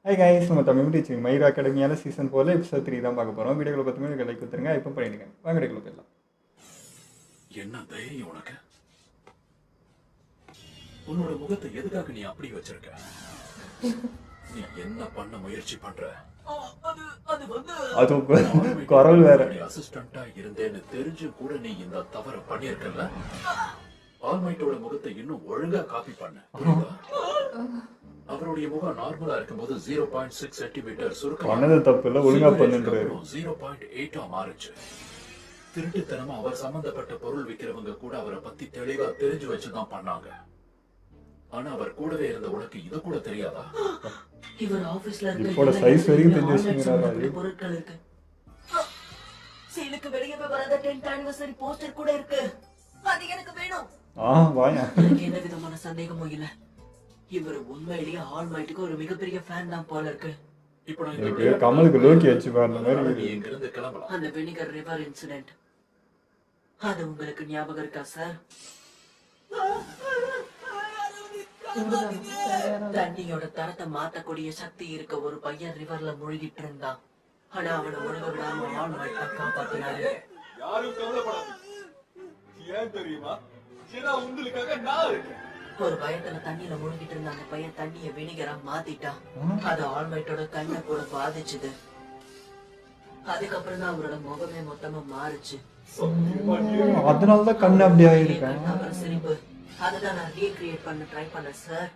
Hi guys, நம்ம Tamil teaching Mayur அகாடமியால் season 4 episode 3 தான் பார்க்க போகிறோம். வீடியோவில் பார்த்துமே லைக் கொடுத்துருங்க, இப்போ பண்ணிடுங்க. வாங்க வீடியோக்குள்ள போயிடலாம். என்ன தைரியம் உனக்கு? உன்னோட முகத்தை எதுக்காக நீ அப்படி வச்சிருக்க? நீ என்ன பண்ண முயற்சி பண்ற? அது குரல் வேற. அசிஸ்டண்டா இருந்தேன்னு தெரிஞ்சு கூட நீ இந்த தவற பண்ணியிருக்கல. ஆல்மைட்டோட முகத்தை இன்னும் ஒழுங்கா காப்பி பண்ண. அவருடைய முகம் நார்மலா இருக்கும்போது 0.6 சென்டிமீட்டர் சுருக்கம் பண்ணது தப்பு இல்ல, ஒழுங்கா பண்ணுன்றாரு. 0.8 மாறுச்சு. திருட்டுத்தனமா அவர் சம்பந்தப்பட்ட பொருள் விக்கிறவங்க கூட அவரை பத்தி தெளிவா தெரிஞ்சு வச்சுதான் பண்ணாங்க. ஆனா அவர் கூடவே இருந்த உனக்கு இது கூட தெரியாதா? இவர் ஆபீஸ்ல இருக்க இப்போட சைஸ் வரைக்கும் தெரிஞ்சு வச்சுக்கிறாரு. பொருட்கள் இருக்கு. சேலுக்கு வெளியே வராத 10th anniversary போஸ்டர் கூட இருக்கு. அது எனக்கு வேணும். வாயா. எனக்கு எந்த விதமான சந்தேகமும் இல்ல. இவர் உண்மையிலேயே ஆல்மைட்டுக்கு ஒரு மிகப்பெரிய ஃபேன் தான் போல இருக்கு. இப்போ நான் எனக்கு கமலுக்கு லோக்கி வச்சு பாருங்க மாதிரி. நீ இங்க இருந்து கிளம்பலாம். அந்த வினிகர் ரிவர் இன்சிடென்ட் அது உங்களுக்கு ஞாபகம் இருக்கா சார்? தண்ணியோட தரத்தை மாத்தக்கூடிய சக்தி இருக்க ஒரு பையன் ரிவர்ல முழுகிட்டு இருந்தான். ஆனா அவனை முழுக விடாம ஆல்மைட்டை காப்பாத்தினாரு. யாரும் கவலைப்படாதீங்க. ஏன் தெரியுமா? ஏன்னா உங்களுக்காக நான் இருக்கேன். ஒரு பயத்துல தண்ணியில முழுகிட்டு இருந்த அந்த பையன் தண்ணிய வினிகரா மாத்திட்டான். அது ஆல்மைட்டோட கண்ணை கூட பாதிச்சுது. அதுக்கப்புறம் தான் அவரோட முகமே மொத்தமா மாறுச்சு. அதனாலதான் கண்ணு அப்படி ஆயிருக்கேன். அப்புறம் சிரிப்பு. அதுதான் நான் ரீக்ரியேட் பண்ண ட்ரை பண்ணேன் சார்.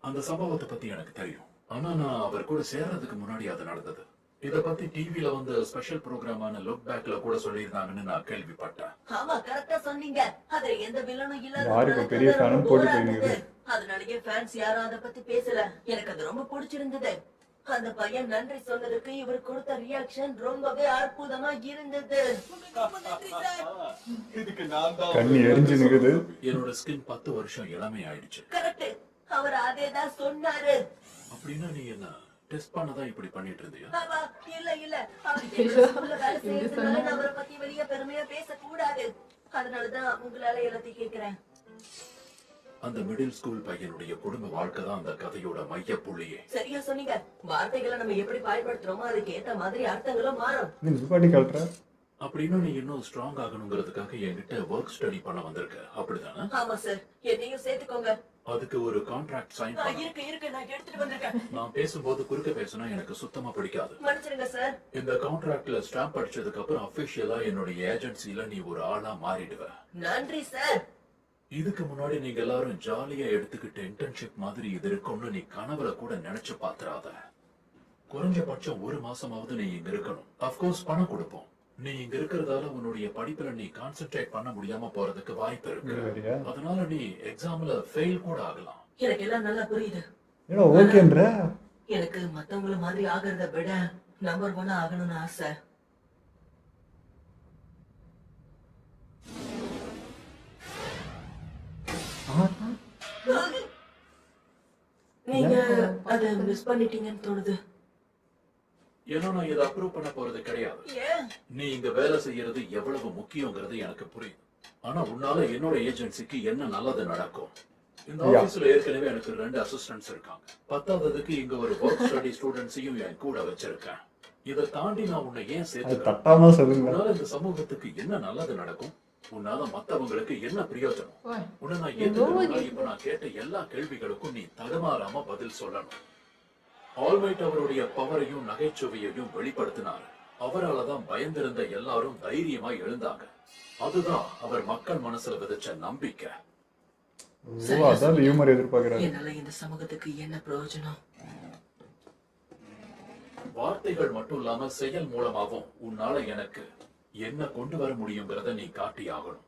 அந்த சம்பவத்தை பத்தி எனக்கு தெரியும். ஆனா நான் அவர் கூட சேர்றதுக்கு முன்னாடி அது நடந்தது. இத பத்தி டிவில வந்து ஸ்பெஷல் ப்ரோகிராமான லுக் பேக்ல கூட சொல்லியிருந்தாங்கன்னு நான் கேள்விப்பட்டேன். ஆமா, கரெக்டா சொன்னீங்க. அதுல எந்த வில்லனும் இல்ல. யாருக்கு பெரிய ஃபேனும் போட்டு போயிடுது. அதனாலயே ஃபேன்ஸ் யாரும் அத பத்தி பேசல. எனக்கு அது ரொம்ப பிடிச்சிருந்தது. அந்த பையன் நன்றி சொன்னதுக்கு இவர் கொடுத்த ரியாக்ஷன் ரொம்பவே அற்புதமா இருந்தது. இதுக்கு நான் தான் கண்ணு எரிஞ்சு நிக்குது. என்னோட ஸ்கின் 10 வருஷம் இளமை ஆயிடுச்சு. கரெக்ட். அவர் அதேதான் சொன்னாரு. அப்படின்னா நீ என்ன டெஸ்ட் பண்ணதான் இப்படி பண்ணிட்டு இருந்தியா? இல்ல அவர் என்ன ஸ்கூல்ல வேலை செய்யறதுனால நான் அவரை பத்தி வெளிய பெருமையா பேசக்கூடாது. அதனாலதான் உங்களால எல்லாத்தையும் கேக்குறேன். அந்த மிடில் ஸ்கூல் பையனுடைய குடும்ப வாழ்க்கை தான் அந்த கதையோட மைய புள்ளியே. சரியா சொன்னீங்க. வார்த்தைகளை நம்ம எப்படி பயன்படுத்துறோமோ அதுக்கு ஏத்த மாதிரி அர்த்தங்களும் மாறும். நிப்பாட்டி கழட்டுற. அப்படின்னா நீ இன்னும் ஸ்ட்ராங் ஆகணுங்கிறதுக்காக என்கிட்ட ஒர்க் ஸ்டடி பண்ண வந்திருக்க, அப்படிதானே? ஆமா சார், என்னையும் சேர்த்துக்கோங்க. அதுக்கு ஒரு கான்ட்ராக்ட் சைன் பண்ண. இருக்கு நான் எடுத்துட்டு வந்திருக்கேன். நான் பேசும்போது குறுக்க பேசினா எனக்கு சுத்தமா பிடிக்காது. மன்னிச்சிடுங்க சார். இந்த கான்ட்ராக்ட்ல ஸ்டாம்ப் அடிச்சதுக்கு அப்புறம் அபிஷியலா என்னுடைய ஏஜென்சில நீ ஒரு ஆளா மாறிடுவ. நன்றி சார். இதுக்கு முன்னாடி நீங்க எல்லாரும் ஜாலியா எடுத்துக்கிட்ட இன்டர்ன்ஷிப் மாதிரி இது இருக்கும்னு நீ கனவுல கூட நினைச்சு பாத்துறாத. குறைஞ்சபட்சம் 1 மாசமாவது நீ இங்க இருக்கணும். அப்கோர்ஸ் பணம் கொடுப்போம். நீ இங்க இருக்கிறதால உன்னுடைய படிப்புல நீ கான்சென்ட்ரேட் பண்ண முடியாம போறதுக்கு வாய்ப்பு இருக்கு. அதனால நீ எக்ஸாம்ல ஃபெயில் கூட ஆகலாம். எனக்கு எல்லாம் நல்லா புரியுது. ஏடா ஓகேன்ற. எனக்கு மத்தவங்கள மாதிரி ஆகிறத விட நம்பர் 1 ஆகணும்னு ஆசை. நீங்க அத மிஸ் பண்ணிட்டீங்கன்னு தோணுது. ஏன்னா நான் இதை அப்ரூவ் பண்ண போறது கிடையாது. நீ இங்க வேலை செய்யறது எவ்வளவு முக்கியங்கிறது எனக்கு புரியும். ஆனா உன்னால என்னோட ஏஜென்சிக்கு என்ன நல்லது நடக்கும்? இந்த ஆபீஸ்ல ஏற்கனவே எனக்கு 2 அசிஸ்டன்ட்ஸ் இருக்காங்க. 10ஆவதுக்கு இங்க ஒரு ஒர்க் ஸ்டடி ஸ்டூடெண்ட்ஸையும் என் கூட வச்சிருக்கேன். இதை தாண்டி நான் உன்னை ஏன் சேர்த்துக்கிறேன்? உன்னால இந்த சமூகத்துக்கு என்ன நல்லது நடக்கும்? உன்னால மத்தவங்களுக்கு என்ன பிரயோஜனம்? உன்னை நான் ஏத்துக்கிறேன். இப்ப நான் கேட்ட எல்லா கேள்விகளுக்கும் நீ தடுமாறாம பதில் சொல்லணும். ஆல்மைட் அவருடைய பவரையும் நகைச்சுவையையும் வெளிப்படுத்தினார். அவராலதான் பயந்திருந்த எல்லாரும் தைரியமா எழுந்தாங்க. அதுதான் அவர் மக்கள் மனசுல விதைச்ச நம்பிக்கை. என்னால இந்த சமூகத்துக்கு என்ன பிரயோஜனம்? வார்த்தைகள் மட்டும் இல்லாம செயல் மூலமாவும் உன்னால எனக்கு என்ன கொண்டு வர முடியுங்கிறத நீ காட்டி ஆகணும்.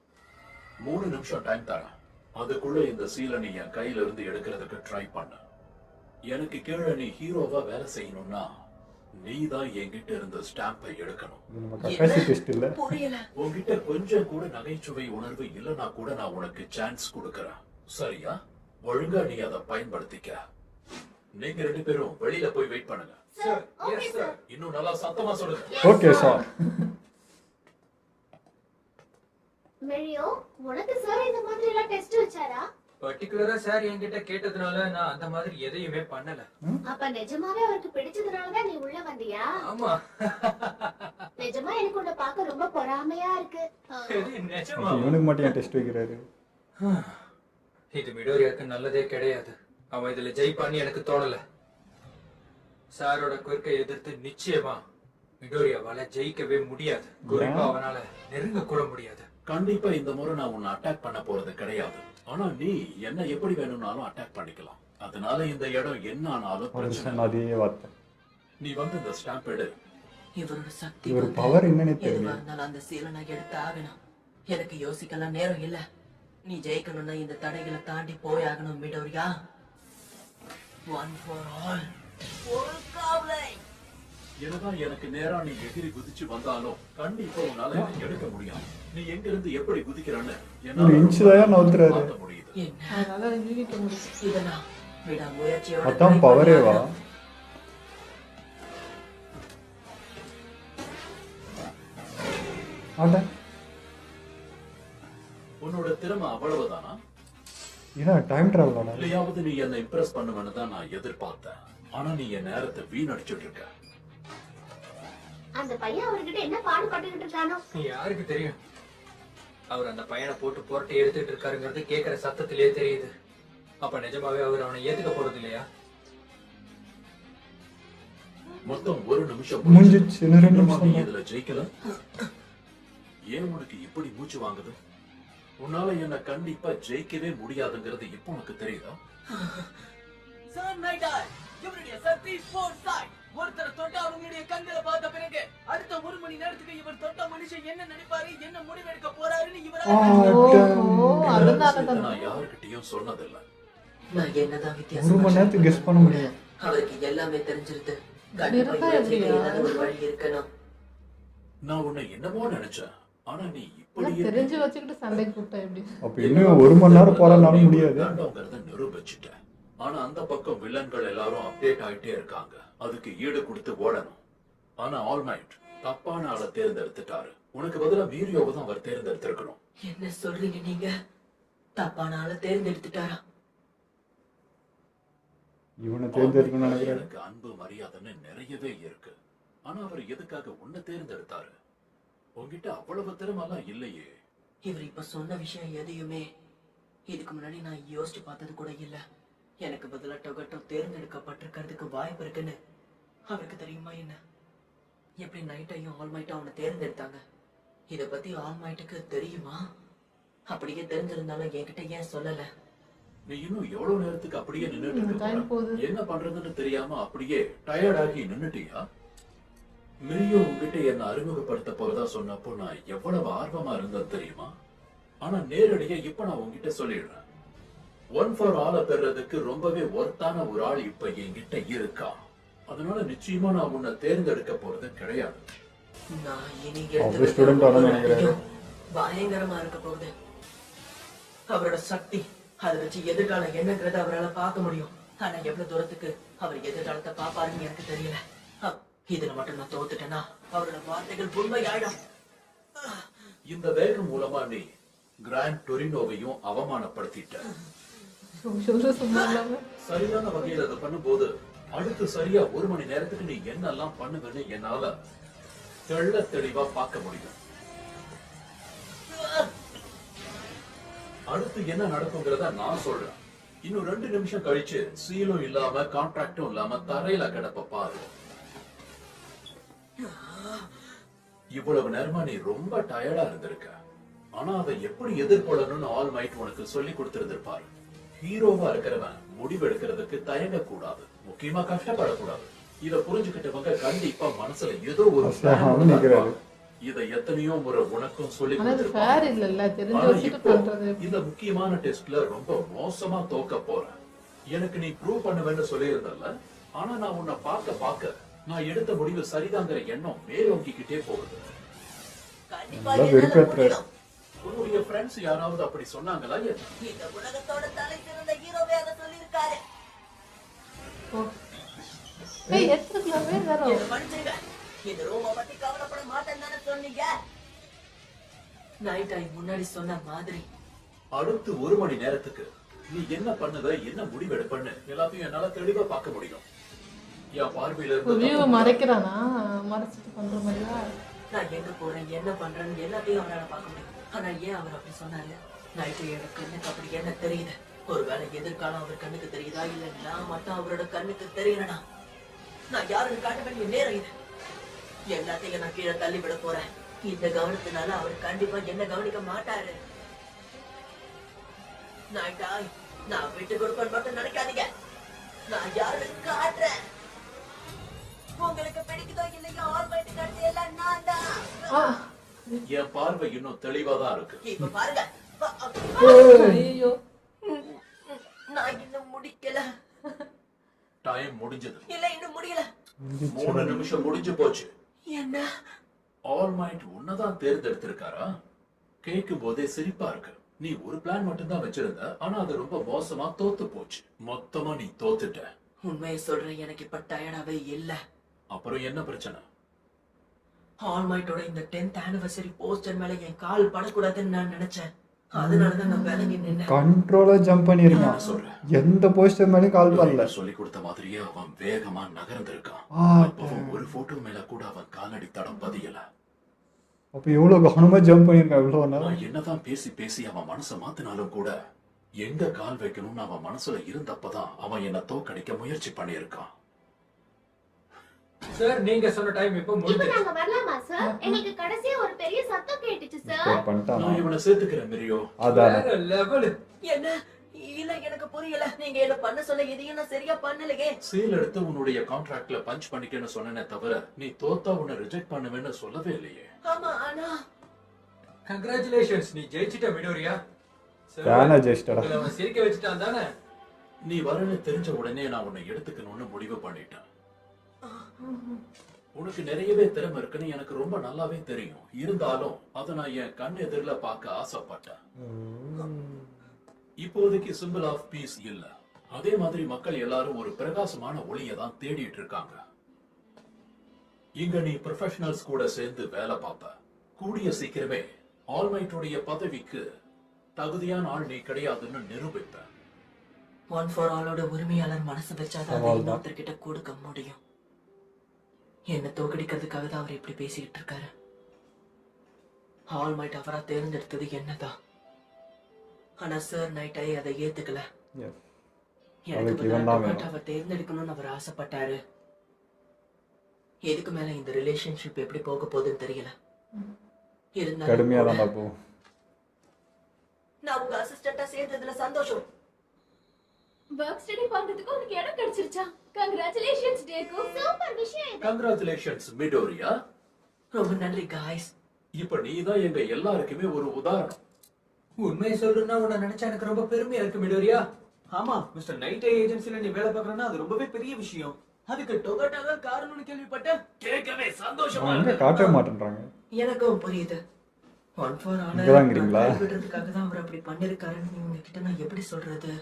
3 நிமிஷம் டைம் தரேன். அதுக்குள்ள இந்த சீலை நீ என் கையில இருந்து எடுக்கிறதுக்கு ட்ரை பண்ண. எனக்கு கீழே நீ ஹீரோவா வேலை செய்யணும்னா நீ தான் என்கிட்ட இருந்த ஸ்டாம்பை எடுக்கணும். உன்கிட்ட கொஞ்சம் கூட நகைச்சுவை உணர்வு இல்லைன்னா கூட நான் உனக்கு சான்ஸ் கொடுக்கறேன். சரியா? ஒழுங்கா நீ அதை பயன்படுத்திக்க. நீங்க 2 பேரும் வெளியில போய் வெயிட் பண்ணுங்க. இன்னும் நல்லா சத்தமா சொல்லுங்க. Okay sir. மெரியோ, உனக்கு சார் இந்த மாதிரி எல்லாம் டெஸ்ட் வச்சாரா? பர்டிகுலரா சார் என்கிட்ட கேட்டதுனால நான் அந்த மாதிரி எதையுமே பண்ணல. அப்ப நிஜமாவே அவருக்கு பிடிச்சதுனாலதான் நீ உள்ள வந்தியா? ஆமா. நிஜமா எனக்கு உன்னை பார்க்க ரொம்ப பொறாமையா இருக்கு. இது நிஜமா? இவனுக்கு மட்டும் ஏன் டெஸ்ட் வைக்கிறாரு? இது மிடோரியாக்கு நல்லதே கிடையாது. அவன் இதுல ஜெயிப்பான்னு எனக்கு தோணல. சாரோட குறுக்கை எதிர்த்து நிச்சயமா மிடோரியாவால ஜெயிக்கவே முடியாது. குறிப்பா அவனால நெருங்க கூட முடியாது. கண்டிப்பா இந்த முறை நான் உன்னை அட்டாக் பண்ண போறது கிடையாது. ஆனா நீ என்ன எப்படி வேணும்னாலும் அட்டாக் பண்ணிக்கலாம். அதனால இந்த இடம் என்ன ஆனாலும் ஒரு பிரச்சனை சொன்ன இல்லை. அதே வார்த்தை. நீ வந்து இந்த ஸ்டாம்ப் எடு. இவரோட சக்தி இவர் வந்து பவர் என்னன்னே எதுவா தெரியல. இருந்தாலும் அந்த சீலை நான் எடுத்து ஆகணும். எனக்கு யோசிக்கலாம் நேரம் இல்ல. நீ ஜெயிக்கணும்னா இந்த தடைகளை தாண்டி போய் ஆகணும் மிடோரியா. One for all. ஒரு கவலை. என்னதான் எனக்கு நேரா நீ எகிரி குதிச்சு வந்தாலும் கண்டிப்பா உன்னால இதை எடுக்க முடியாது. நீ எங்க இருந்து எப்படி குதிக்கிறான்னு ஒரு இன்ச்சு தான் நவுத்துறாரு. பார்க்க முடியுது. என்ன அதனால யூனிட் முடிச்சு. இதெல்லாம் விடாமுயற்சியோட அதான் try பவரே வா. பண்ணாதான். ஆட உன்னோட திறமை அவ்வளவுதானா? ஏன் டைம் டிராவல் ஆனா? இல்லையாவது நீ என்ன இம்ப்ரெஸ் பண்ணுவேன்னு தான் நான் எதிர்பார்த்தேன். ஆனா நீ என் நேரத்தை வீணடிச்சுட்டு இருக்க. அந்த பையன் அவர்கிட்ட என்ன பாடுபட்டுக்கிட்டு இருக்கானோ? யாருக்கு தெரியும்? அவர் அந்த பையனை போட்டு புரட்டி எடுத்துட்டு இருக்காருங்கிறது கேக்குற சத்தத்திலேயே தெரியுது. அப்ப நிஜமாவே அவர் அவனை ஏத்துக்க போறது இல்லையா? மொத்தம் ஒரு நிமிஷம் முடிஞ்சிச்சு. இன்னும் 2 இன்னுமா நீ நிமிஷம். இதுல ஜெயிக்கல? ஏன் உனக்கு இப்படி மூச்சு வாங்குது? உன்னால என்ன கண்டிப்பா ஜெயிக்கவே முடியாதுங்கிறது இப்போ உனக்கு தெரியுதா? Sun Knight Eye, இவருடைய சக்தி ஸ்போர்ட் சைட். ஒருத்தரை தொட்ட அவங்களுடைய கண்களை பார்த்த பிறகு அடுத்த 1 மணி நேரத்துக்கு இவர் தொட்ட மனுஷன் என்ன நினைப்பாரு, என்ன முடிவெடுக்க போறாருன்னு ஓஹோ, அதனாலதான். இதை நான் யாருக்கிட்டயும் சொன்னதில்லை. நான் என்னதான் 1 வித்தியாசம் மணி நேரத்துக்கு கெஸ் பண்ண முடியும். அவருக்கு எல்லாமே தெரிஞ்சிருது. கண்டிப்பா நிறுத்தா இவர் ஜெயிக்க இல்லையா? ஏதாவது ஒரு வழி இருக்கணும். நான் உன்னை என்னமோ நினைச்சேன். ஆனா நீ இப்படி ஆனா தெரிஞ்சு வச்சுக்கிட்டு சண்டைக்கு கூப்பிட்டா எப்படி? அப்ப இன்னும் 1 மணி நேரம் போறனாலும் முடியாது. வேண்டாங்கிறத நிரூபிச்சுட்டேன். ஆனா அந்த பக்கம் வில்லன்கள் எல்லாரும் அப்டேட் ஆயிட்டே இருக்காங்க. அதுக்கு ஈடு கொடுத்து ஓடணும். ஆனா ஆல்மைட் தப்பான ஆளை தேர்ந்தெடுத்துட்டாரு. உனக்கு பதிலா வீரியோவை தான் அவர் தேர்ந்தெடுத்திருக்கணும். என்ன சொல்றீங்க நீங்க? தப்பான ஆளை தேர்ந்தெடுத்துட்டாரா? இவனை தேர்ந்தெடுக்கணும்னு நினைக்கிறேன். எனக்கு அன்பு மரியாதைன்னு நிறையவே இருக்கு. ஆனா அவர் எதுக்காக உன்னை தேர்ந்தெடுத்தாரு? உன்கிட்ட அவ்வளவு திறமெல்லாம் இல்லையே. இவர் இப்ப சொன்ன விஷயம் எதையுமே இதுக்கு முன்னாடி நான் யோசிச்சு பார்த்தது கூட இல்ல. எனக்கு பதிலா டொகட்டோ தேர்ந்தெடுக்கப்பட்டிருக்கிறதுக்கு வாய்ப்பு இருக்குன்னு அவருக்கு தெரியுமா என்ன? எப்படி நைட்டையும் ஆல்மைட்டும் அவனை தேர்ந்தெடுத்தாங்க? இத பத்தி ஆல்மைட்டுக்கு தெரியுமா? அப்படியே தெரிஞ்சிருந்தாலும் என்கிட்ட ஏன் சொல்லல? நீ இன்னும் எவ்வளவு நேரத்துக்கு அப்படியே நின்னுட்டு டைம் இருக்க? போகுது. என்ன பண்றதுன்னு தெரியாம அப்படியே டயர்டாகி நின்னுட்டியா? மிரியோ உங்ககிட்ட என்ன அறிமுகப்படுத்த போறதா சொன்னப்போ நான் எவ்வளவு ஆர்வமா இருந்தது தெரியுமா? ஆனா நேரடியா இப்ப நான் உங்ககிட்ட சொல்லிடுறேன். 1 ஃபார் ஆல பெறதுக்கு ரொம்பவே ஒர்த்தான ஒரு ஆள் இப்ப என்கிட்ட இருக்கா. அதனால நிச்சயமா நான் உன்னை தேர்ந்தெடுக்க போறது கிடையாது. நான் இனி அவர் ஸ்டூடெண்ட் ஆனா நினைக்கிறாரு. பயங்கரமா இருக்க போகுது. அவரோட சக்தி அதை வச்சு எதிர்காலம் என்னங்கிறத அவரால் பார்க்க முடியும். ஆனா எவ்வளவு தூரத்துக்கு அவர் எதிர்காலத்தை பாப்பாருன்னு எனக்கு தெரியல. இதுல மட்டும் நான் தோத்துட்டேன்னா அவரோட வார்த்தைகள் உண்மையாயிடும். இந்த வேகம் மூலமா நீ கிராண்ட் டொரினோவையும் அவமானப்படுத்திட்ட. சொல்ற சும்மா இல்லாம சரியான வகையில் அதை பண்ணும்போது அடுத்து சரியா 1 மணி நேரத்துக்கு நீ என்னெல்லாம் பண்ணுவேன்னு என்னால தெள்ள தெளிவா பார்க்க முடியும். அடுத்து என்ன நடக்குங்கிறத நான் சொல்றேன். இன்னும் 2 நிமிஷம் கழிச்சு சீலும் இல்லாம கான்ட்ராக்டும் இல்லாம தரையில கிடப்ப பாரு. இவ்வளவு நேரமா நீ ரொம்ப டயர்டா இருந்திருக்க. ஆனா அதை எப்படி எதிர்கொள்ளணும்னு ஆல்மைட் உனக்கு சொல்லி கொடுத்திருந்திருப்பாரு. ஹீரோவா இருக்கிறவன் முடிவெடுக்கிறதுக்கு தயங்க கூடாது, முக்கியமா கஷ்டப்படக்கூடாது. இத புரிஞ்சுக்கிட்டவங்க கண்டிப்பா மனசுல ஏதோ ஒரு இதை எத்தனையோ முறை உனக்கும் சொல்லி ஆனா அது ஃபேர் இல்லல்ல, தெரிஞ்சு வச்சுட்டு பண்றது. இந்த முக்கியமான டெஸ்ட்ல ரொம்ப மோசமா தோக்க போறேன். எனக்கு நீ ப்ரூவ் பண்ணுவேன்னு சொல்லியிருந்தல்ல. ஆனா நான் உன்னை பார்க்க நான் எடுத்த முடிவு சரிதாங்கிற எண்ணம் மேலோங்கிக்கிட்டே போகுது. கண்டிப்பா என்னால முடியும். உன்னுடைய ஃப்ரெண்ட்ஸ் யாராவது அப்படி சொன்னாங்களா? இந்த உலகத்தோட தலை சிறந்த ஹீரோவே அதை சொல்லியிருக்காரு. ஏய் எத்தனை நேரம் இதை மன்னிச்சிருங்க. இந்த ரூமை பத்தி கவலைப்பட மாட்டேன்னு தானே சொன்னீங்க? நைட் ஐ முன்னாடி சொன்ன மாதிரி அடுத்து 1 மணி நேரத்துக்கு நீ என்ன பண்ணுத, என்ன முடிவெடுப்பன்னு எல்லாத்தையும் என்னால தெளிவா பார்க்க முடியும். என் பார்வையில வியூவை இருந்து மறைக்கிறானா? மறைச்சிட்டு பண்ற மாதிரியா? நான் எங்க போறேன், என்ன பண்றேன்னு எல்லாத்தையும் அவரால பார்க்க முடியும். ஆனா ஏன் அவர் அப்படி சொன்னாரு? நைட்டு எனக்கு கண்ணுக்கு அப்படி என்ன தெரியுது? ஒருவேளை எதிர்காலம் அவர் கண்ணுக்கு தெரியுதா, இல்ல நான் மட்டும் அவரோட கண்ணுக்கு தெரியலனா நான் யாருன்னு காட்ட வேண்டிய நேரம் இது. எல்லாத்தையும் நான் கீழே தள்ளி விட போறேன். இந்த கவனத்தினால அவர் கண்டிப்பா என்ன கவனிக்க மாட்டாரு. நான் விட்டு கொடுப்பேன் மட்டும் நினைக்காதீங்க. நான் யாருன்னு காட்டுறேன். உங்களுக்கு பிடிக்குதோ இல்லையோ ஆல்மைட் கடைசி எல்லாம் நான் தான். என் பார்வை இன்னும் தெளிவா தான் இருக்கு. இப்ப பாருங்க. ஐயோ, நான் இன்னும் முடிக்கல. டைம் முடிஞ்சது. இல்ல இன்னும் முடியல. 3 நிமிஷம் முடிஞ்சு போச்சு. என்ன? ஆல்மைட் உன்னதான் தேர்ந்தெடுத்திருக்காரா? கேட்கும் போதே சிரிப்பா இருக்கு. நீ ஒரு பிளான் மட்டும்தான் வச்சிருந்த, ஆனா அது ரொம்ப மோசமா தோத்து போச்சு. மொத்தமா நீ தோத்துட்ட. உண்மையை சொல்றேன், எனக்கு இப்ப டயர்டாவே இல்ல. அப்புறம் என்ன பிரச்சனை? ஆல்மைட்டோட இந்த 10th anniversary போஸ்டர் மேல என் கால் படக்கூடாதுன்னு நான் நினைச்சேன். அதனாலதான் நான் விலகி நின்னேன். கண்ட்ரோலா ஜம்ப் பண்ணிருக்கான். சொல்றேன், எந்த போஸ்டர் மேலேயும் கால் பண்ணல. சொல்லி கொடுத்த மாதிரியே அவன் வேகமா நகர்ந்திருக்கான். ஆ, அப்பவும் ஒரு போட்டோ மேல கூட அவன் காலடி தடம் பதியல. அப்ப எவ்வளவு கவனமா ஜம்ப் பண்ணிருக்கான் இவ்வளவு நேரம். நான் என்னதான் பேசி பேசி அவன் மனசை மாத்தினாலும் கூட எங்க கால் வைக்கணும்னு அவன் மனசுல இருந்தப்பதான் அவன் என்ன தோக்கடிக்க முயற்சி பண்ணியிருக்கான். சார் நீங்க சொன்ன டைம் இப்போ இப்ப முடிஞ்சிருச்சு. நாங்க வரலாமா சார்? எனக்கு கடைசியா ஒரு பெரிய சத்தம் கேட்டுச்சு சார். Stop பண்ணிட்டானா? நான் இவனை சேர்த்துக்கிறேன் மிரியோ. அதான் வேற லெவல். என்ன? இல்ல எனக்கு புரியல. நீங்க என்ன பண்ண சொல்ல எதையும் நான் சரியா பண்ணலையே. சீல் எடுத்து உன்னுடைய கான்ட்ராக்ட்ல பஞ்ச் பண்ணிக்கன்னு சொன்னனே தவிர நீ தோத்தா உன்னை ரிஜெக்ட் பண்ணுவேன்னு சொல்லவே இல்லையே. ஆமா, ஆனா கங்க்ராச்சுலேஷன்ஸ், நீ ஜெயிச்சிட்ட மிடோரியா. சார், தானா ஜெயிச்சிட்டடா. உங்களை அவன் சிரிக்க வச்சுட்டான் தானே? நீ வரன்னு தெரிஞ்ச உடனே நான் உன்னை எடுத்துக்கணும்னு முடிவு பண்ணிட்டேன். உனக்கு நிறையவே திறமை இருக்குன்னு எனக்கு ரொம்ப நல்லாவே தெரியும். இருந்தாலும் அதை நான் என் கண் எதிரில பார்க்க ஆசைப்பட்டேன். இப்போதைக்கு சிம்பிள் ஆஃப் பீஸ் இல்ல. அதே மாதிரி மக்கள் எல்லாரும் ஒரு பிரகாசமான ஒளியை தான் தேடிட்டு இருக்காங்க. இங்க நீ ப்ரொஃபஷனல்ஸ் கூட சேர்ந்து வேலை பார்ப்ப. கூடிய சீக்கிரமே ஆல்மைட்டுடைய பதவிக்கு தகுதியான ஆள் நீ கிடையாதுன்னு நிரூபிப்ப. ஒன் ஃபார் ஆலோட உரிமையாளர் மனசு வச்சாதான் அதை இன்னொருத்தர்கிட்ட கொடுக்க முடியும். என்ன தோக்கடிக்கிறதுக்காக தான் அவர் இப்படி பேசிக்கிட்டு இருக்காரு. ஆல்மைட் அவரா தேர்ந்தெடுத்தது என்னதான். ஆனா சார் நைட்டை அதை ஏத்துக்கல. Yes. எனக்கு அதுக்கு இவன் தான் வேணும். அவர் தேர்ந்தெடுக்கணும்னு அவர் ஆசைப்பட்டாரு. எதுக்கு மேல இந்த ரிலேஷன்ஷிப் எப்படி போக போகுதுன்னு தெரியல. கடுமையா இருந்தாலும் தான் போகும். நான் உங்க அசிஸ்டண்டா சேர்ந்ததுல சந்தோஷம். வர்க் ஸ்டடி பண்றதுக்கு உனக்கு இடம் கிடைச்சிருச்சா? கங்க்ராச்சுலேஷன்ஸ் டேக்கு. சூப்பர் விஷயம் இது. Congratulations Midoriya. ரொம்ப நன்றி காய்ஸ். இப்ப நீ தான் எங்க எல்லாருக்குமே ஒரு உதாரணம். உண்மையை சொல்றேன்னா உன்னை நினைச்சா எனக்கு ரொம்ப பெருமையா இருக்கு மிடோரியா. ஆமா மிஸ்டர் நைட் ஏஜென்சில நீ வேலை பார்க்கறன்னா அது ரொம்பவே பெரிய விஷயம். அதுக்கு டொகட்டா தான் காரணம்னு கேள்விப்பட்டேன். கேட்கவே சந்தோஷமா அவன் எங்க இருக்கு. காட்டவே மாட்டேன்றாங்க. எனக்கும் புரியுது. One for இங்கதாங்கிறீங்களா? விடுறதுக்காக தான் அவர் அப்படி பண்ணிருக்காருன்னு இவங்க கிட்ட நான் எப்படி சொல்றது?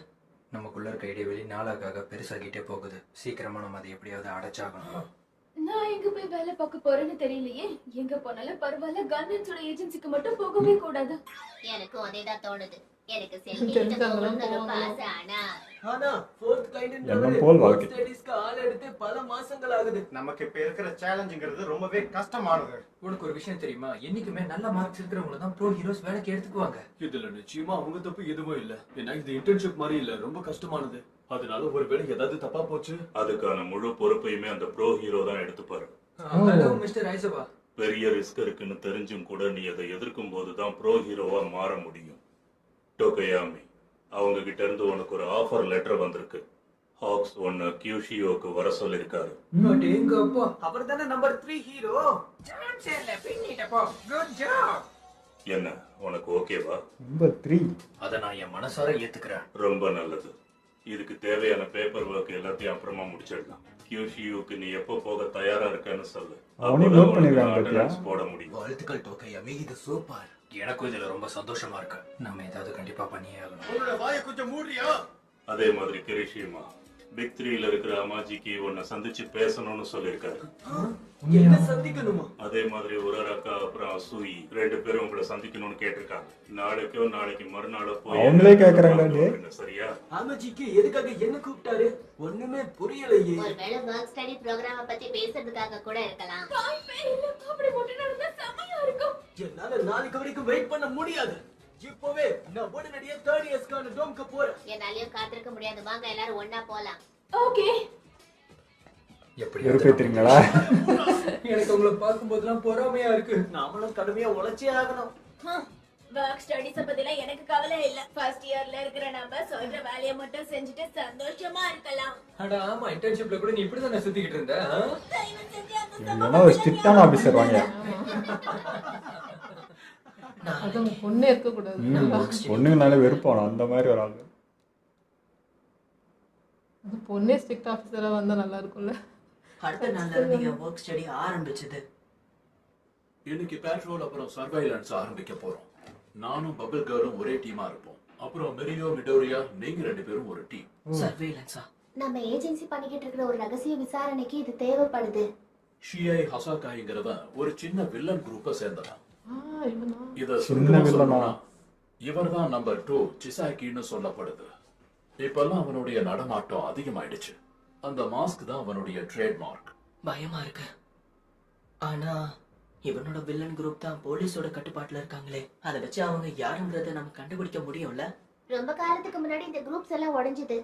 நமக்குள்ள இருக்க இடைவெளி நாளாக பெருசாகிட்டே போகுது. சீக்கிரமா நம்ம அதை எப்படியாவது அடைச்சாகணும். நான் எங்க போய் வேலை பார்க்க போறேன்னு தெரியலையே. எங்க போனாலும் பரவாயில்ல, கவர்மெண்ட்ஸோட ஏஜென்சிக்கு மட்டும் போகவே கூடாது. எனக்கும் அதேதான் தோணுது. எனக்கு தெரிஞ்சவங்களாம் ரொம்ப ஆசை. ஆனா fourth client எண்ணம் போல் வாழ்க்கை. ஸ்டடீஸ்க்கு ஆள் எடுத்து பல மாசங்கள் ஆகுது. நமக்கு இப்ப இருக்கிற சேலஞ்சுங்கிறது ரொம்பவே கஷ்டமானது. உனக்கு ஒரு விஷயம் தெரியுமா? என்னைக்குமே நல்ல மார்க்ஸ் இருக்கிறவங்கள தான் ப்ரோ ஹீரோஸ் வேலைக்கு எடுத்துக்குவாங்க. இதுல நிச்சயமா அவங்க தப்பு எதுவும் இல்ல. ஏன்னா இது இன்டர்ன்ஷிப் மாதிரி இல்ல, ரொம்ப கஷ்டமானது. அதனால ஒருவேளை ஏதாவது தப்பா போச்சு, அதுக்கான முழு பொறுப்பையுமே அந்த ப்ரோ ஹீரோ தான் எடுத்துப்பாரு. Hello mister ஐசவா. பெரிய ரிஸ்க் இருக்குன்னு தெரிஞ்சும் கூட நீ அதை எதிர்க்கும் போதுதான் ப்ரோ ஹீரோவா மாற முடியும். டோகயாமி, அவங்க கிட்ட இருந்து உனக்கு ஒரு ஆஃபர் லெட்டர் வந்திருக்கு. ஹாக்ஸ் ஒன்னு கியூஷியோக்கு வர சொல்லிருக்காரு. எங்க அப்பா அவர் தானே நம்பர் 3 ஹீரோ. Good job. என்ன உனக்கு ஓகேவா? நம்பர் 3. அதை நான் என் மனசார ஏத்துக்கிறேன். ரொம்ப நல்லது. இதுக்கு தேவையான பேப்பர் ஒர்க் எல்லாத்தையும் அப்புறமா முடிச்சிடலாம். கியூஷியோக்கு நீ எப்போ போக தயாரா இருக்கன்னு சொல்லு. அவனே அப்பதான் note பண்ணிருக்கான் உனக்கு பாத்தியா? attendance போட முடியும். வாழ்த்துக்கள் டோகையாமி, இது சூப்பர். எனக்கும் இதுல ரொம்ப சந்தோஷமா இருக்கு. நம்ம ஏதாவது கண்டிப்பா பண்ணியே ஆகணும். உன்னோட வாயை கொஞ்சம் மூடியா? அதே மாதிரி கிரிஷிமா, பிக் 3ல இருக்கிற அமாஜிக்கு உன்னை சந்திச்சு பேசணும்னு சொல்லியிருக்காரு. என்ன சந்திக்கணுமா? அதே மாதிரி உரரக்கா அப்புறம் அசூயி 2 பேரும் உங்களை சந்திக்கணும்னு கேட்டிருக்காங்க. நாளைக்கு மறுநாளோ போய் அவங்களே கேக்குறாங்க. சரியா? ஆமாஜிக்கு எதுக்காக என்ன கூப்பிட்டாரு? ஒண்ணுமே புரியலையே. ஒருவேளை வொர்க் ஸ்டடி ப்ரோக்ராம பத்தி பேசுறதுக்காக கூட இருக்கலாம். அப்படி மட்டும் நடந்தா செமையா இருக்கும். என்னால நாளைக்கு வரைக்கும் வெயிட் பண்ண முடியாது. இப்பவே நான் உடனடியா 3rd இயர்ஸ்க்கான டோம்க்கு போறேன். என்னாலயும் காத்திருக்க முடியாது. வாங்க எல்லாரும் ஒண்ணா போலாம். ஓகே. எப்படி வெறுப்பேத்துறீங்களா? எனக்கு உங்களை பார்க்கும்போதெல்லாம் பொறாமையா இருக்கு. நாமளும் கடுமையா உழைச்சே ஆகணும். ஒர்க் ஸ்டடீஸ் பத்திலாம் எனக்கு கவலை இல்ல. ஃபர்ஸ்ட் இயர்ல இருக்கிற நம்ம சொல்ற வேலையை மட்டும் செஞ்சுட்டு சந்தோஷமா இருக்கலாம். அட ஆமா, இன்டர்ன்ஷிப்ல கூட நீ இப்படி தானே சுத்திக்கிட்டு இருந்த. தயவு செஞ்சு அந்த இல்லைன்னா ஒரு ஸ்ட்ரிக்டான ஆஃபீஸர் வாங்க. அது உங்க பொண்ணே இருக்கக்கூடாது. பொண்ணுங்கனால வெறுப்பானோ அந்த மாதிரி ஒரு ஆள். அது பொண்ணே ஸ்ட்ரிக்ட் ஆஃபீஸரா வந்தா நல்லா இருக்கும்ல. அடுத்த நாள்ல இருந்து என் ஒர்க் ஸ்டடி ஆரம்பிச்சது. இன்னைக்கு பேட்ரோல் அப்புறம் சர்வைலன்ஸ் ஆரம்பிக்க போறோம். நானும் பபிள் கேர்லும் ஒரே டீமா இருப்போம். அப்புறம் மெரியோ மிடோரியா நீங்க 2 பேரும் ஒரு டீம். சர்வேலன்ஸா? நம்ம ஏஜென்சி பண்ணிக்கிட்டு இருக்கிற ஒரு ரகசிய விசாரணைக்கு இது தேவைப்படுது. ஷியை ஹசாகாய்ங்கிறவன் ஒரு சின்ன வில்லன் குரூப்பை சேர்ந்தவன். இவனா? இத சின்ன வில்லனா? இவர்தான் நம்பர் 2 சிசாக்கின்னு சொல்லப்படுது. இப்பெல்லாம் அவனுடைய நடமாட்டம் அதிகமாயிடுச்சு. அந்த மாஸ்க் தான் அவனுடைய ட்ரேட்மார்க். பயமா இருக்கு. ஆனா இவனோட வில்லன் குரூப் தான் போலீஸோட கட்டுப்பாட்டுல இருக்காங்களே. அதை வச்சு அவங்க யாருன்றத நம்ம கண்டுபிடிக்க முடியும்ல. ரொம்ப காலத்துக்கு முன்னாடி இந்த குரூப்ஸ் எல்லாம் உடைஞ்சது.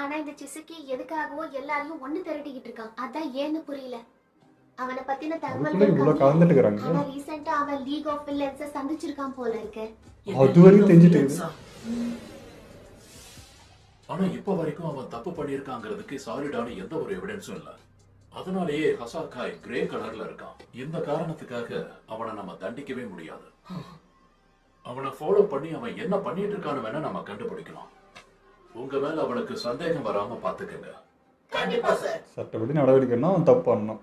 ஆனா இந்த சிசுக்கி எதுக்காகவோ எல்லாரையும் ஒண்ணு திரட்டிக்கிட்டு இருக்கான். அதான் ஏன்னு புரியல. அவனை பத்தின அதுக்குள்ள இவ்வளவு தகவல் கலந்துட்டு இருக்காங்க. ஆனா ரீசெண்டா அவன் லீக் ஆஃப் வில்லன்ஸ சந்திச்சிருக்கான் போல இருக்கு. அது வரைக்கும் தெரிஞ்சுட்டு இருக்கு. ஆனா இப்ப வரைக்கும் அவன் தப்பு பண்ணிருக்காங்கிறதுக்கு சாலிடான எந்த ஒரு எவிடன்ஸும் இல்ல. அதனாலேயே ஹசாகாய் கிரே கலர்ல இருக்கான். இந்த காரணத்துக்காக அவனை நம்ம தண்டிக்கவே முடியாது. அவனை ஃபாலோ பண்ணி அவன் என்ன பண்ணிட்டு இருக்கான்னு வேணா நம்ம கண்டுபிடிக்கலாம். உங்க மேல அவனுக்கு சந்தேகம் வராம பாத்துக்கங்க. கண்டிப்பா சார். சட்டப்படி நடவடிக்கைன்னா அவன் தப்பு பண்ணணும்.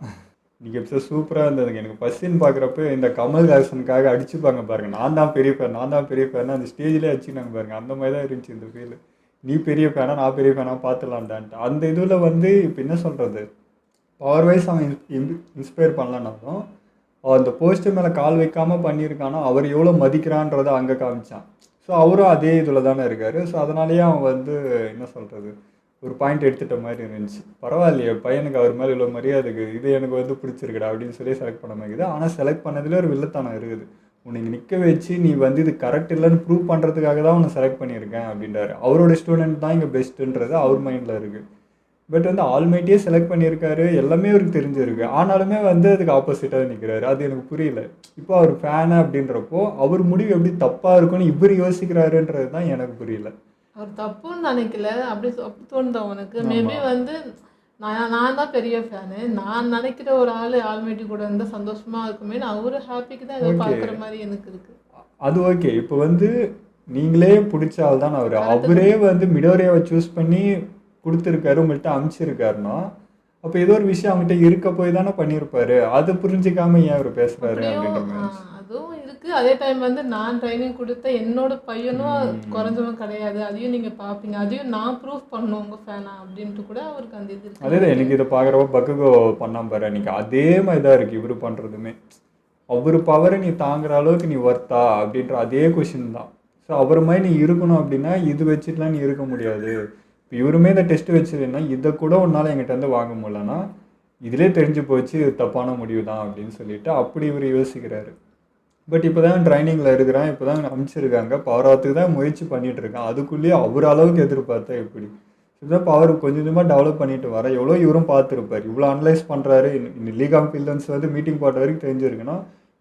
இன்னைக்கு எபிசோட் சூப்பராக இருந்ததுங்க. எனக்கு ஃபஸ்ட்டின்னு பார்க்குறப்ப இந்த கமல்ஹாசனுக்காக அடிச்சுப்பாங்க பாருங்க, நான் தான் பெரிய ஃபேன் அந்த ஸ்டேஜ்லேயே அடிச்சுனாங்க பாருங்க. அந்த மாதிரி தான் இருந்துச்சு இந்த ஃபீல். நீ பெரிய ஃபேனா நான் பெரிய ஃபேனா பார்த்துலான்டான்ட்டு. அந்த இதில் வந்து இப்போ என்ன சொல்கிறது, பவர் வைஸ் அவன் இன்ஸ்பயர் பண்ணலனாலும் அந்த போஸ்டர் மேலே கால் வைக்காமல் பண்ணியிருக்கானோ அவர் எவ்வளோ மதிக்கிறான்றதை அங்கே காமிச்சான். ஸோ அவரும் அதே இதில் தானே இருக்கார். ஸோ அதனாலேயே அவன் வந்து என்ன சொல்கிறது ஒரு பாயிண்ட் எடுத்துகிட்ட மாதிரி இருந்துச்சு. பரவாயில்லையே பையனுக்கு அவர் மேலே இவ்வளோ மரியாதை இருக்குது, இது எனக்கு வந்து பிடிச்சிருக்குடா அப்படின்னு சொல்லி செலக்ட் பண்ண மாதிரி. ஆனால் செலக்ட் பண்ணதுலேயே ஒரு வில்லத்தனம் இருக்குது. உன்னை நிற்க வச்சு நீ வந்து இது கரெக்ட் இல்லைன்னு ப்ரூவ் பண்ணுறதுக்காக தான் உன்னை செலக்ட் பண்ணியிருக்கேன் அப்படின்றாரு. அவரோட ஸ்டூடெண்ட் தான் இங்கே பெஸ்ட்டுன்றது அவர் மைண்டில் இருக்குது. பட் வந்து ஆல்மைட்டியே செலக்ட் பண்ணியிருக்காரு, எல்லாமே அவருக்கு தெரிஞ்சிருக்கு. ஆனாலுமே வந்து அதுக்கு ஆப்போசிட்டாக நிற்கிறாரு. அது எனக்கு புரியல. இப்போ அவர் ஃபேனு அப்படின்றப்போ அவர் முடிவு எப்படி தப்பாக இருக்குன்னு இவர் யோசிக்கிறாருன்றது தான் எனக்கு புரியல. அவர் தப்புன்னு நினைக்கல, அப்படி தோணுதா உனக்கு? மேபி வந்து நான் தான் பெரிய ஃபேனு, நான் நினைக்கிற ஒரு ஆள் ஆல்மேட்டி கூட இருந்தால் சந்தோஷமாக இருக்குமே, அவரு ஹாப்பிக்கு தான் இதை பார்க்குற மாதிரி எனக்கு இருக்குது. அது ஓகே. இப்போ வந்து நீங்களே பிடிச்ச ஆள் தான் அவரே வந்து மிடோரியாவை சூஸ் பண்ணி கொடுத்துருக்காரு, உங்கள்கிட்ட அனுப்பிச்சிருக்காருன்னா அப்போ ஏதோ ஒரு விஷயம் அவங்ககிட்ட இருக்க போய் தானே பண்ணியிருப்பாரு. அதை புரிஞ்சிக்காம ஏன் அவர் பேசுறாரு அப்படின்ற மாதிரி அதுவும் இருக்குது. அதே டைம் வந்து நான் ட்ரைனிங் கொடுத்த என்னோட பையனும் குறைஞ்சவன் கிடையாது, அதையும் நீங்கள் பார்ப்பீங்க, அதையும் நான் ப்ரூஃப் பண்ணணும் உங்கள் ஃபேனா அப்படின்ட்டு கூட அவருக்கு அந்த இது இருக்குது. அதே தான் எனக்கு இதை பார்க்குறப்ப பக்குகோ பண்ணாம பாரு அன்றைக்கி அதே மாதிரி தான் இருக்குது இவர் பண்ணுறதுமே. அவர் பவரை நீ தாங்குற அளவுக்கு நீ ஒர்த்தா அப்படின்ற அதே கொஷின் தான். ஸோ அவர் மாதிரி நீ இருக்கணும் அப்படின்னா இது வச்சுட்டுலாம் நீ இருக்க முடியாது. இப்போ இவருமே இந்த டெஸ்ட் வச்சுருந்தா இதை கூட உன்னால் எங்கிட்ட வந்து வாங்க முடியலன்னா இதிலே தெரிஞ்சு போச்சு தப்பான முடிவு தான் அப்படின்னு சொல்லிட்டு அப்படி இவர் யோசிக்கிறாரு. பட் இப்போ தான் ட்ரைனிங்கில் இருக்கிறான், இப்போ தான் அனுப்பிச்சிருக்காங்க, பவராத்துக்கு தான் முயற்சி பண்ணிகிட்டு இருக்கான். அதுக்குள்ளேயே அவர் அளவுக்கு எதிர்பார்த்தா எப்படி? இதுதான் பவர் கொஞ்சம் கொஞ்சமாக டெவலப் பண்ணிட்டு வர எவ்வளோ இவரும் பார்த்துருப்பார். இவ்வளோ அனலைஸ் பண்ணுறாரு. இந்த லீக் ஆஃப் வில்லன்ஸ் வந்து மீட்டிங் போட்ட வரைக்கும் தெரிஞ்சிருக்குன்னா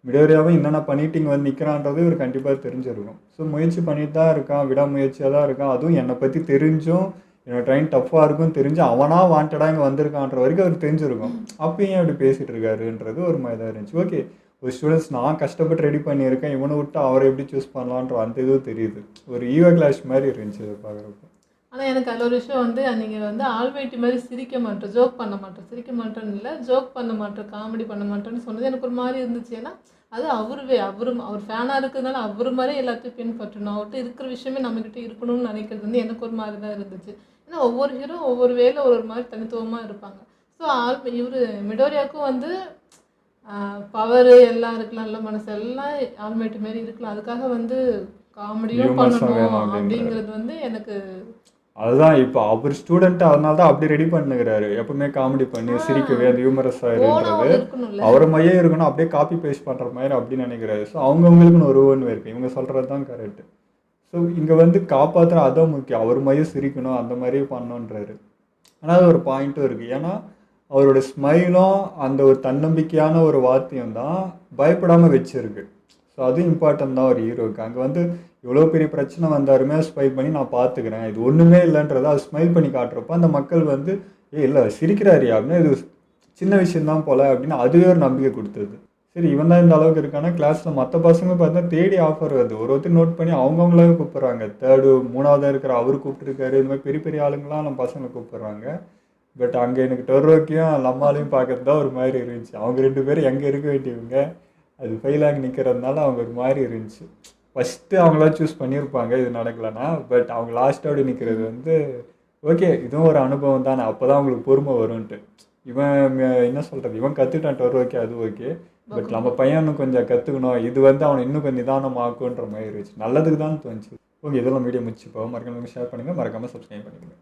மிடோரியாவும் என்னென்ன பண்ணிட்டு இங்கே வந்து நிற்கிறான்றது இவர் கண்டிப்பாக தெரிஞ்சிருக்கும். ஸோ முயற்சி பண்ணிட்டு தான் இருக்கான், விடாமுயற்சியாக தான் இருக்கான். அதுவும் என்னை பற்றி தெரிஞ்சும் என்னோட ட்ரெயின் டஃப்பாக இருக்கும் தெரிஞ்சு அவனாக வாண்டடாக இங்கே வந்திருக்கான்ற வரைக்கும் அவர் தெரிஞ்சிருக்கும். அப்போ ஏன் அப்படி பேசிகிட்டு இருக்காருன்றது ஒரு மாதிரி தான் இருந்துச்சு. ஓகே, ஒரு ஸ்டூடெண்ட்ஸ் நான் கஷ்டப்பட்டு ரெடி பண்ணியிருக்கேன், இவனை விட்டு அவரை எப்படி சூஸ் பண்ணலான்ற அந்த இதுவும் தெரியுது. ஒரு ஈவோ கிளாஷ் மாதிரி இருந்துச்சு அதை பார்க்குறப்போ. ஆனால் எனக்கு அதில் ஒரு விஷயம் வந்து நீங்கள் வந்து ஆல்வைட்டி மாதிரி சிரிக்க மாட்டேன், ஜோக் பண்ண மாட்டேன், சிரிக்க மாட்டேன்னு இல்லை, ஜோக் பண்ண மாட்டேன், காமெடி பண்ண மாட்டேன்னு சொன்னது எனக்கு ஒரு மாதிரி இருந்துச்சு. ஏன்னா அது அவர் ஃபேனாக இருக்கிறதுனால அவர் மாதிரி எல்லாத்தையும் பின்பற்றணும், அவர்கிட்ட இருக்கிற விஷயமே நம்மக்கிட்ட இருக்கணும்னு நினைக்கிறது வந்து எனக்கு ஒரு மாதிரி தான் இருந்துச்சு. ஏன்னா ஒவ்வொரு ஹீரோ ஒவ்வொரு வேலை ஒரு ஒரு மாதிரி தனித்துவமாக இருப்பாங்க. ஸோ இவர் மிடோரியாவுக்கும் வந்து பவர் எல்லாம் இருக்கலாம், நல்ல மனசு எல்லாம் ஆல்மைட்டி மாரி இருக்கலாம். அதுக்காக வந்து காமெடியும் ஹியூமர்ஸும் வேணும் பண்ணணும் அப்படின்றாரு. அப்படிங்கிறது வந்து எனக்கு அதுதான் இப்போ அவர் ஸ்டூடெண்ட், அதனால தான் அப்படி ரெடி பண்ணுகிறாரு. எப்பவுமே காமெடி பண்ணி சிரிக்கவே அது ஹியூமரஸாக ஓனா இருன்றது ஒன்று இருக்கணும்ல. அவர் மையம் இருக்கணும், அப்படியே காப்பி பேஸ்ட் பண்ணுற மாதிரி அப்படின்னு நினைக்கிறாரு. ஸோ அவங்கவுங்களுக்குன்னு ஒரு ஒன்று இருக்குது, இவங்க சொல்கிறது தான் கரெக்டு. ஸோ இங்கே வந்து காப்பாற்றுற அதான் முக்கியம், அவர் மையம் சிரிக்கணும் அந்த மாதிரி பண்ணணுன்றாரு. ஆனால் அது ஒரு பாயிண்ட்டும் இருக்குது. ஏன்னா அவரோட ஸ்மைலும் அந்த ஒரு தன்னம்பிக்கையான ஒரு வார்த்தையும் தான் பயப்படாமல் வச்சிருக்கு. ஸோ அதுவும் இம்பார்ட்டன்ட் தான் ஒரு ஹீரோவுக்கு. அங்கே வந்து எவ்வளோ பெரிய பிரச்சனை வந்தாலுமே ஸ்மைல் பண்ணி நான் பார்த்துக்கிறேன், இது ஒன்றுமே இல்லைன்றதை அது ஸ்மைல் பண்ணி காட்டுறப்போ அந்த மக்கள் வந்து இல்லை சிரிக்கிறாரியா அப்படின்னு, இது சின்ன விஷயந்தான் போல அப்படின்னு அதுவே ஒரு நம்பிக்கை கொடுத்தது. சரி இவன் தான் இந்த அளவுக்கு இருக்கானா, கிளாஸில் மற்ற பசங்களும் பார்த்தா தேடி ஆஃபர் வருது, ஒருத்தர் நோட் பண்ணி அவங்கவுங்களாவே கூப்பிட்றாங்க. தேர்டு மூணாவதாக இருக்கிற அவர் கூப்பிட்டுருக்காரு, இந்த மாதிரி பெரிய பெரிய ஆளுங்களாம் நம்ம பசங்களை கூப்பிட்றாங்க. பட் அங்கே எனக்கு டொரோக்கியும் லம்மாலையும் பார்க்கறது தான் ஒரு மாதிரி இருந்துச்சு. அவங்க 2 பேரும் எங்கே இருக்க வேண்டியவங்க, அது ஃபெயிலாகி நிற்கிறதுனால அவங்க ஒரு மாதிரி இருந்துச்சு. ஃபஸ்ட்டு அவங்களாம் சூஸ் பண்ணியிருப்பாங்க இது நடக்கலைன்னா, பட் அவங்க லாஸ்ட்டோடு நிற்கிறது வந்து ஓகே இதுவும் ஒரு அனுபவம் தானே, அப்போ தான் அவங்களுக்கு பொறுமை வரும்ன்ட்டு. இவன் என்ன சொல்கிறது, இவன் கற்றுக்கிட்டான் டொரோக்கி, அது ஓகே. பட் நம்ம பையனும் கொஞ்சம் கற்றுக்கணும், இது வந்து அவனை இன்னும் கொஞ்சம் நிதானமாக்குன்ற மாதிரி இருந்துச்சு. நல்லதுக்கு தான் தோணுச்சு. ஓகே இதெல்லாம் வீடியோ முடிச்சுப்போம். மறக்காம ஷேர் பண்ணுங்கள், மறக்காமல் சப்ஸ்கிரைப் பண்ணிக்கோங்க.